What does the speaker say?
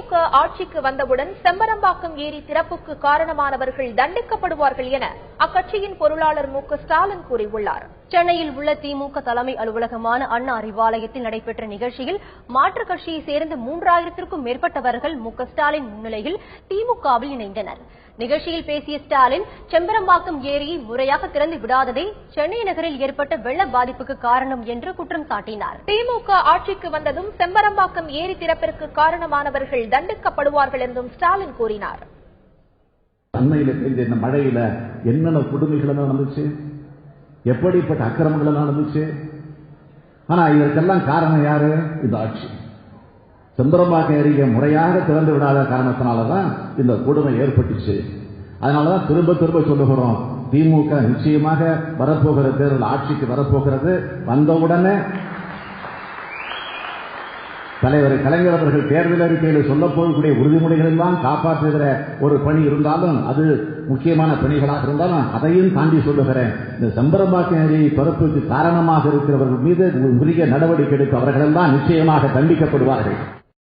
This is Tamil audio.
திமுக ஆட்சிக்கு வந்தவுடன் செம்பரம்பாக்கம் ஏரி திறப்புக்கு காரணமானவர்கள் தண்டிக்கப்படுவார்கள் என அக்கட்சியின் பொருளாளர் மு.க.ஸ்டாலின் கூறியுள்ளார். சென்னையில் உள்ள திமுக தலைமை அலுவலகமான அண்ணா அறிவாலயத்தில் நடைபெற்ற நிகழ்ச்சியில் மாற்றுக் கட்சியை சேர்ந்த 3000த்திற்கும் மேற்பட்டவர்கள் மு.க.ஸ்டாலின் முன்னிலையில் திமுகவில் இணைந்தனர். நிகழ்ச்சியில் பேசிய ஸ்டாலின், செம்பரம்பாக்கம் ஏரியை முறையாக திறந்து விடாததே சென்னை நகரில் ஏற்பட்ட வெள்ள பாதிப்புக்கு காரணம் என்று குற்றம் சாட்டினார். திமுக ஆட்சிக்கு வந்ததும் செம்பரம்பாக்கம் ஏரி திறப்பிற்கு காரணமானவர்கள் தண்டிக்கப்படுவார்கள் என்றும் ஸ்டாலின் கூறினார். அண்மையில் பெய்த இந்த மழையில என்னென்ன கொடுமைகள் நடந்துச்சு, எப்படிப்பட்ட அக்கிரமங்கள் நடந்துச்சு. ஆனா இதற்கெல்லாம் காரணம் யாரு? இந்த ஆட்சி. செம்பரம்பாக்கம் ஏரியை முறையாக திறந்து விடாத காரணத்தினாலதான் இந்த கொடுமை ஏற்பட்டுச்சு. அதனாலதான் திரும்ப திரும்ப சொல்லுகிறோம், திமுக நிச்சயமாக வரப்போகிற தேர்தல் ஆட்சிக்கு வரப்போகிறது. வந்தவுடனே தலைவர் கலைஞர் அவர்கள் தேர்தல் அறிக்கையில் சொல்ல போகக்கூடிய உறுதிமொழிகள் எல்லாம் காப்பாற்றுகிற ஒரு பணி இருந்தாலும், அது முக்கியமான பணிகளாக இருந்தாலும் அதையும் தாண்டி சொல்லுகிறேன். இந்த செம்பரம்பாக்கம் ஏரி திறப்புக்கு காரணமாக இருக்கிறவர்கள் மீது உரிய நடவடிக்கை எடுக்க அவர்கள் எல்லாம் நிச்சயமாக தண்டிக்கப்படுவார்கள்.